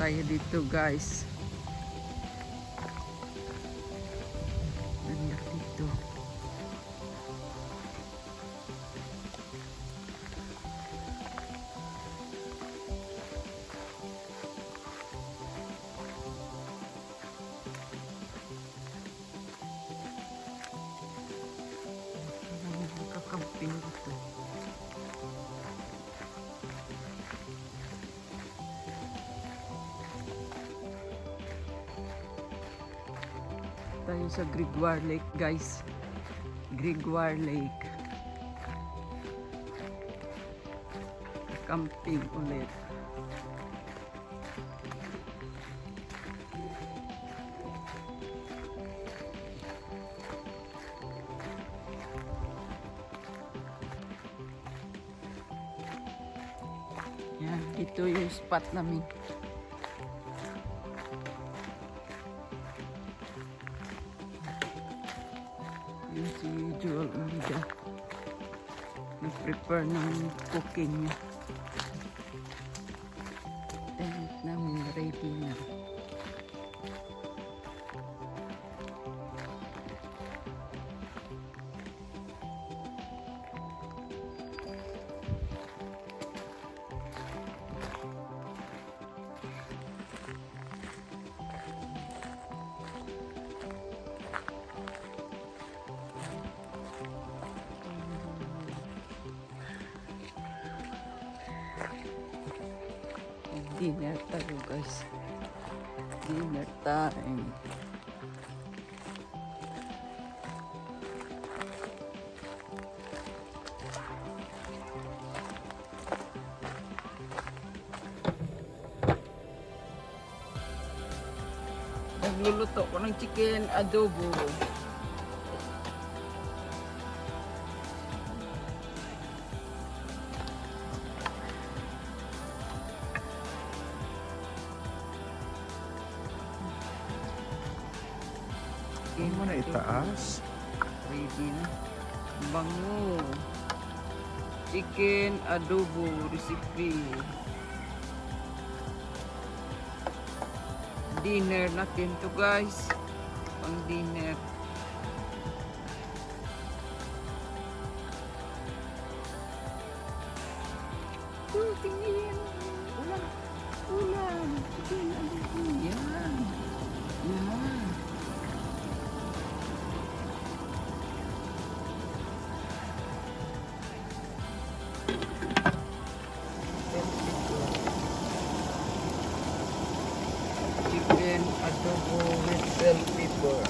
tayo dito guys. Ganda dito. Kakamping dito. Tayo sa Gregoire Lake guys. Gregoire Lake. Camping ulit. Yan, ito yung spot namin. Yung si Joel Umida nag-prepare ng cooking niya. Tent namin ready na. Dinner tayo guys. Dinner time. Nagluluto ko ng chicken adobo. Hindi mo na itaas. Ready na. Bango. Chicken adobo recipe. Dinner natin to guys. Pang dinner. Tingin. Ulan. Ulan. Chicken adobo. Yan. Yan. Chicken adobo with bell pepper.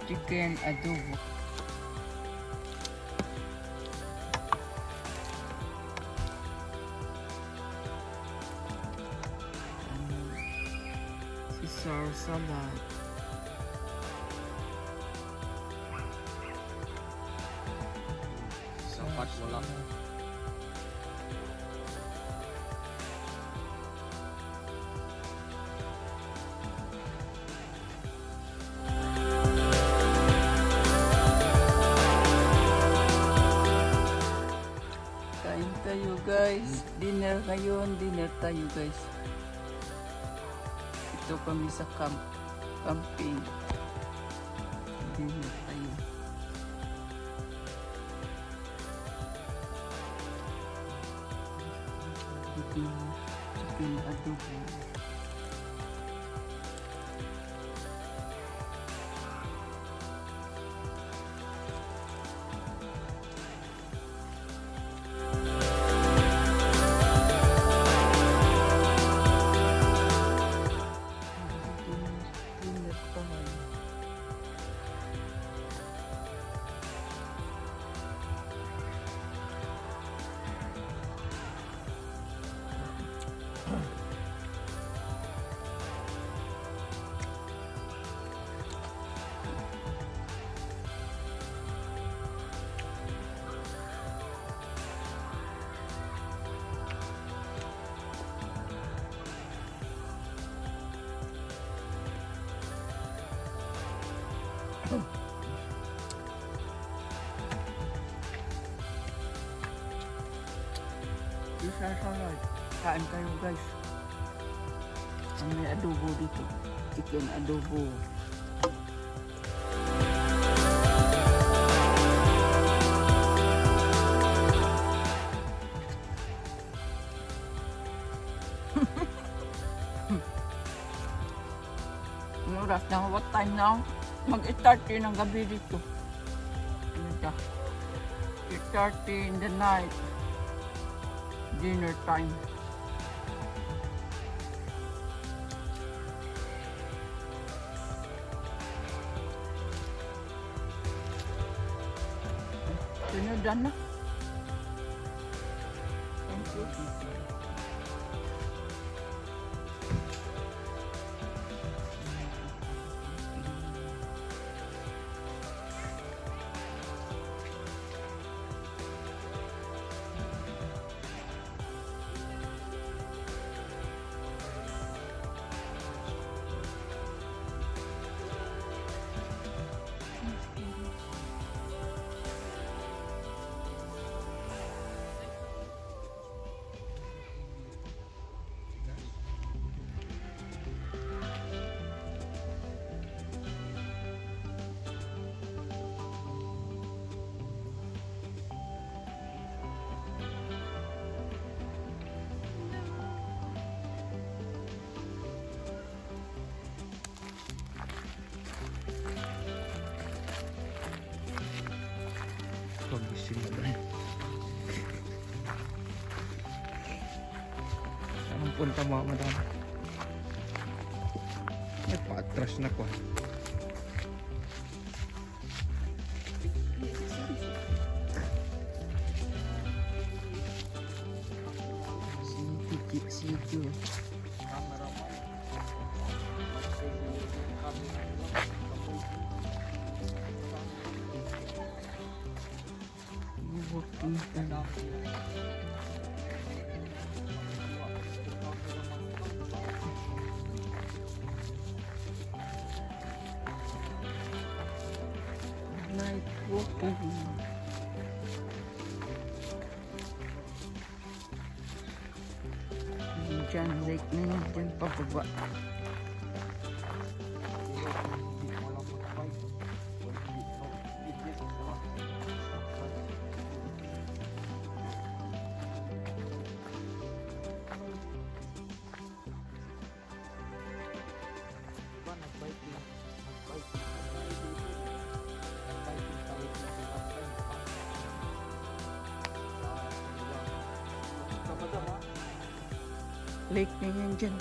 Chicken adobo. Caesar salad. Sapat wala. Kain tayo guys. Dinner ngayon. Dinner tayo guys. Ito kami sa camping. Dinner tayo. Chicken adobo. Caesar salad. Kain kayo guys. Ang may adobo dito. Chicken adobo. Ang oras na, what time now? Mag-start yun ang gabi dito. Ano siya? 8:30 in the night. Dinner time. Sinudan na. Thank you. Pagising na dahil. Saan punta mga madam? Ay, pa-atras na ko. Sige. Night walking. Diyan, lake na yun. Diyan pababa. Lake na yan dyan.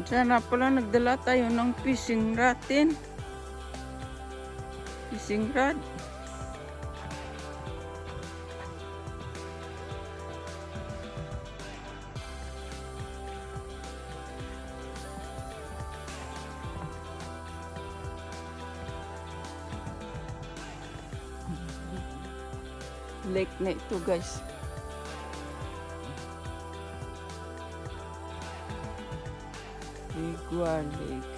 Sana pala nagdala tayo ng fishing ratin. Fishing rod. Lake na ito guys. Igua Lake.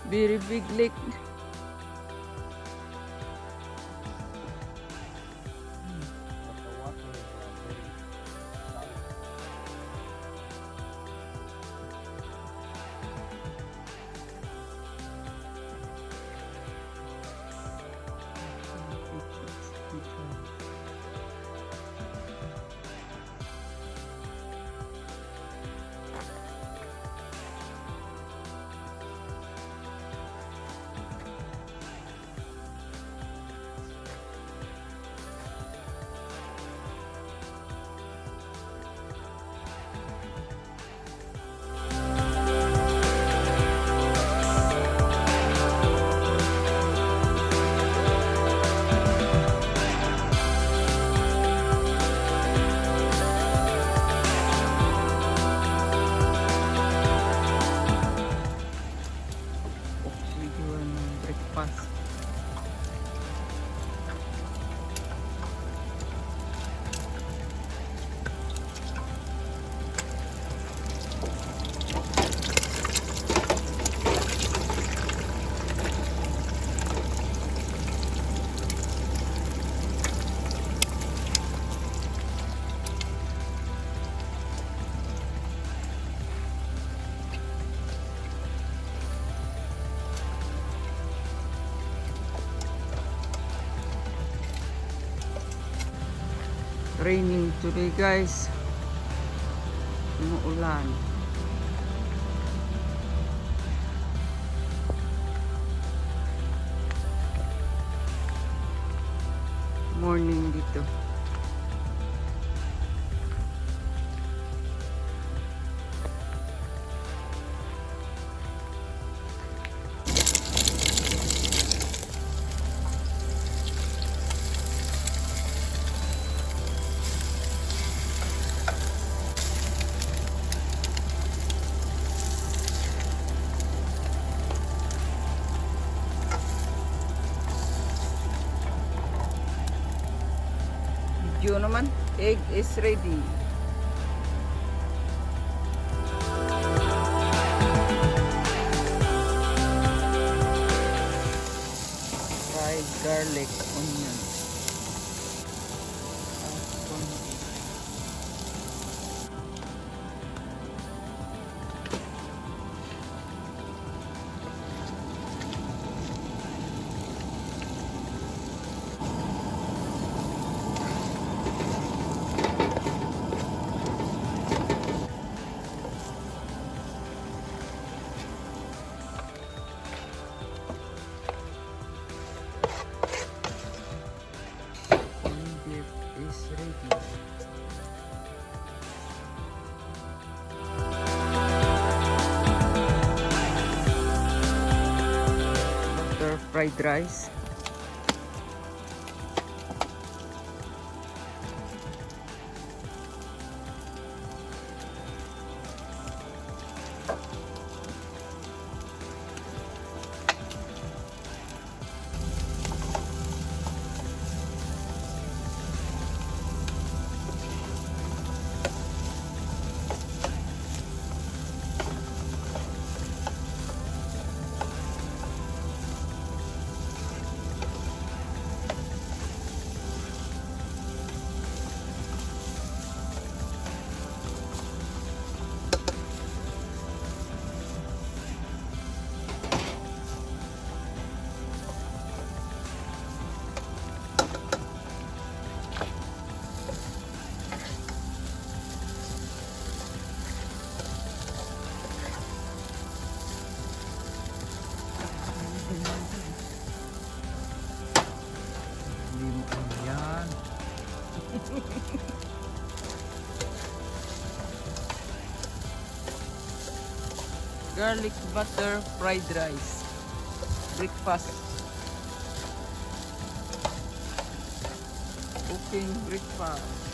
Very big lake. breakfast. Raining today guys. Umuulan. Morning dito. Video naman, egg is ready. Fried garlic, onion. Is ready. Butter fried rice. Yan. Garlic butter fried rice. Breakfast. Cooking breakfast.